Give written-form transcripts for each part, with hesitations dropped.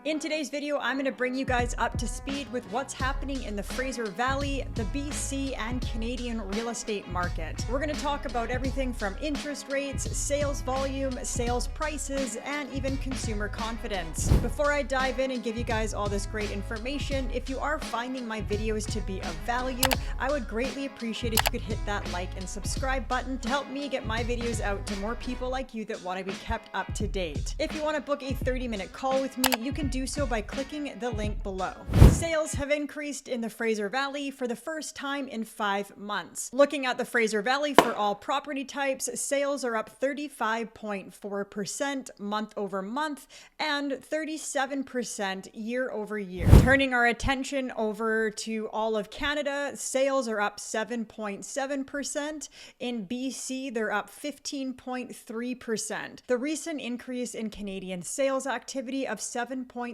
In today's video, I'm going to bring you guys up to speed with what's happening in the Fraser Valley, the BC, and Canadian real estate market. We're going to talk about everything from interest rates, sales volume, sales prices, and even consumer confidence. Before I dive in and give you guys all this great information, if you are finding my videos to be of value, I would greatly appreciate if you could hit that like and subscribe button to help me get my videos out to more people like you that want to be kept up to date. If you want to book a 30-minute call with me, you can do so by clicking the link below. Sales have increased in the Fraser Valley for the first time in 5 months. Looking at the Fraser Valley for all property types, sales are up 35.4% month over month and 37% year over year. Turning our attention over to all of Canada, sales are up 7.7%. In BC, they're up 15.3%. The recent increase in Canadian sales activity of 7.7%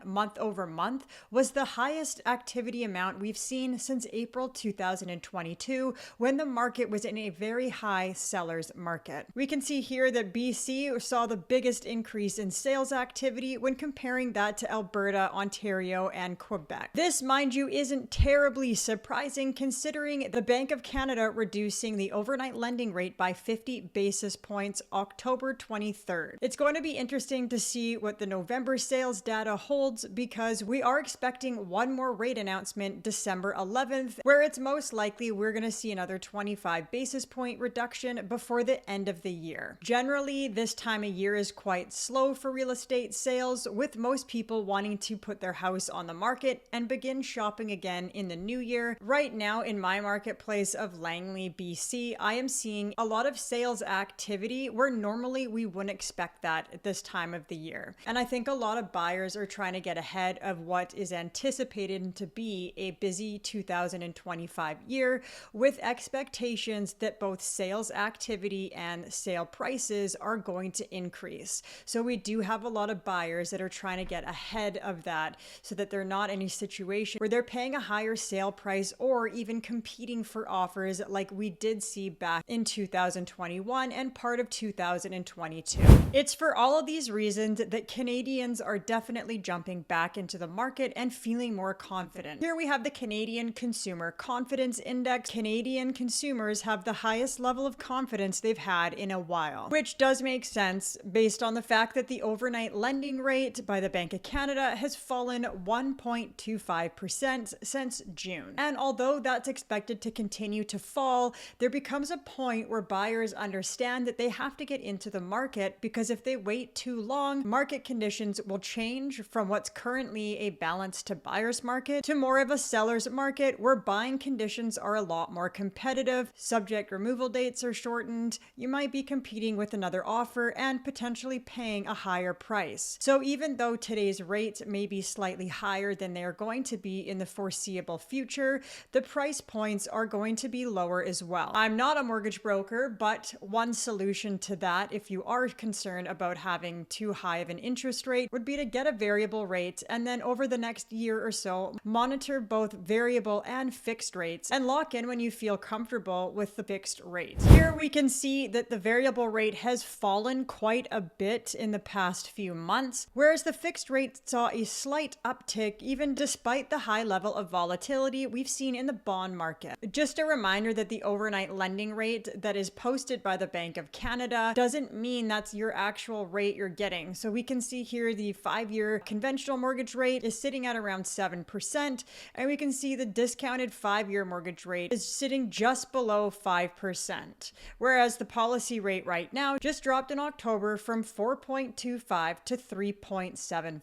month over month was the highest activity amount we've seen since April 2022, when the market was in a very high seller's market. We can see here that BC saw the biggest increase in sales activity when comparing that to Alberta, Ontario, and Quebec. This, mind you, isn't terribly surprising considering the Bank of Canada reducing the overnight lending rate by 50 basis points October 23rd. It's going to be interesting to see what the November sales data holds, because we are expecting one more rate announcement December 11th, where it's most likely we're going to see another 25 basis point reduction before the end of the year. Generally, this time of year is quite slow for real estate sales, with most people wanting to put their house on the market and begin shopping again in the new year. Right now in my marketplace of Langley, BC, I am seeing a lot of sales activity where normally we wouldn't expect that at this time of the year. And I think a lot of buyers are trying to get ahead of what is anticipated to be a busy 2025 year, with expectations that both sales activity and sale prices are going to increase. So we do have a lot of buyers that are trying to get ahead of that so that they're not in a situation where they're paying a higher sale price or even competing for offers like we did see back in 2021 and part of 2022. It's for all of these reasons that Canadians are definitely jumping back into the market and feeling more confident. Here we have the Canadian Consumer Confidence Index. Canadian consumers have the highest level of confidence they've had in a while, which does make sense based on the fact that the overnight lending rate by the Bank of Canada has fallen 1.25% since June. And although that's expected to continue to fall, there becomes a point where buyers understand that they have to get into the market, because if they wait too long, market conditions will change from what's currently a balance to buyer's market to more of a seller's market, where buying conditions are a lot more competitive. Subject removal dates are shortened. You might be competing with another offer and potentially paying a higher price. So even though today's rates may be slightly higher than they are going to be in the foreseeable future, the price points are going to be lower as well. I'm not a mortgage broker, but one solution to that, if you are concerned about having too high of an interest rate, would be to get a variable rate and then over the next year or so monitor both variable and fixed rates and lock in when you feel comfortable with the fixed rate. Here we can see that the variable rate has fallen quite a bit in the past few months, whereas the fixed rate saw a slight uptick even despite the high level of volatility we've seen in the bond market. Just a reminder that the overnight lending rate that is posted by the Bank of Canada doesn't mean that's your actual rate you're getting. So we can see here the 5-year conventional mortgage rate is sitting at around 7%, and we can see the discounted 5-year mortgage rate is sitting just below 5%, whereas the policy rate right now just dropped in October from 4.25 to 3.75.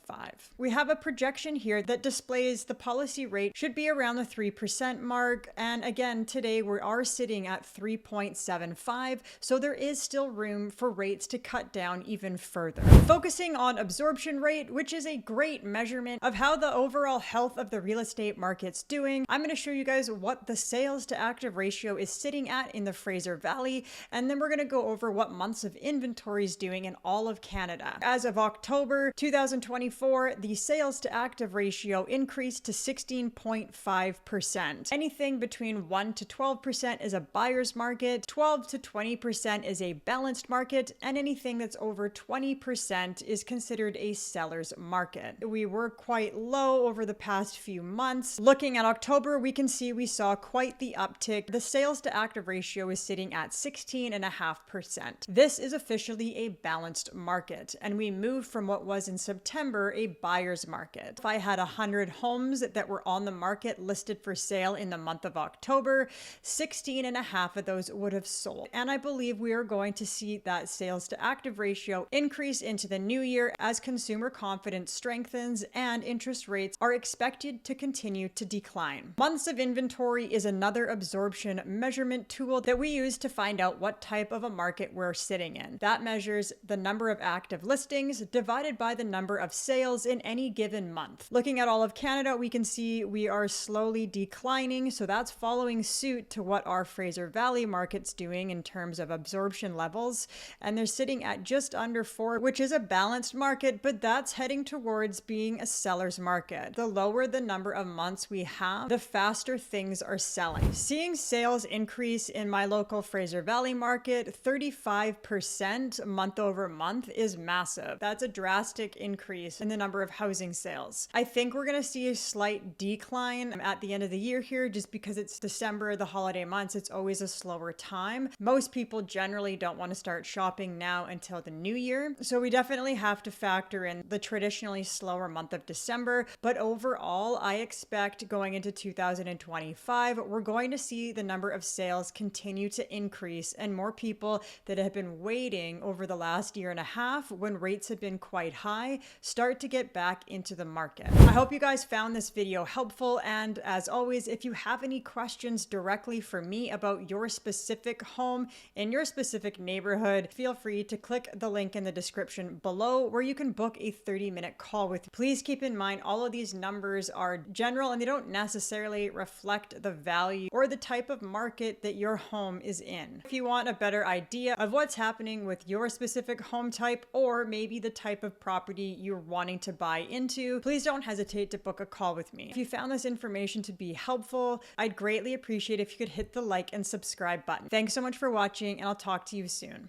We have a projection here that displays the policy rate should be around the 3% mark, and again today we are sitting at 3.75, so there is still room for rates to cut down even further. Focusing on absorption rate, which is a great measurement of how the overall health of the real estate market's doing, I'm going to show you guys what the sales to active ratio is sitting at in the Fraser Valley, and then we're going to go over what months of inventory is doing in all of Canada. As of October 2024, the sales to active ratio increased to 16.5%. Anything between 1 to 12% is a buyer's market, 12 to 20% is a balanced market, and anything that's over 20% is considered a seller's market. We were quite low over the past few months. Looking at October, we can see we saw quite the uptick. The sales to active ratio is sitting at 16.5%. This is officially a balanced market, and we moved from what was in September a buyer's market. If I had 100 homes that were on the market listed for sale in the month of October, 16.5 of those would have sold. And I believe we are going to see that sales to active ratio increase into the new year as consumer confidence strengthens and interest rates are expected to continue to decline. Months of inventory is another absorption measurement tool that we use to find out what type of a market we're sitting in. That measures the number of active listings divided by the number of sales in any given month. Looking at all of Canada, we can see we are slowly declining, so that's following suit to what our Fraser Valley market's doing in terms of absorption levels, and they're sitting at just under 4, which is a balanced market, but that's heading towards being a seller's market. The lower the number of months we have, the faster things are selling. Seeing sales increase in my local Fraser Valley market, 35% month over month is massive. That's a drastic increase in the number of housing sales. I think we're going to see a slight decline at the end of the year here just because it's December, the holiday months. It's always a slower time. Most people generally don't want to start shopping now until the new year. So we definitely have to factor in the traditionally slower month of December. But overall, I expect going into 2025, we're going to see the number of sales continue to increase and more people that have been waiting over the last year and a half when rates have been quite high start to get back into the market. I hope you guys found this video helpful, and as always, if you have any questions directly for me about your specific home in your specific neighborhood, feel free to click the link in the description below where you can book a 30-minute call with me. Please keep in mind all of these numbers are general and they don't necessarily reflect the value or the type of market that your home is in. If you want a better idea of what's happening with your specific home type or maybe the type of property you're wanting to buy into, please don't hesitate to book a call with me. If you found this information to be helpful, I'd greatly appreciate if you could hit the like and subscribe button. Thanks so much for watching, and I'll talk to you soon.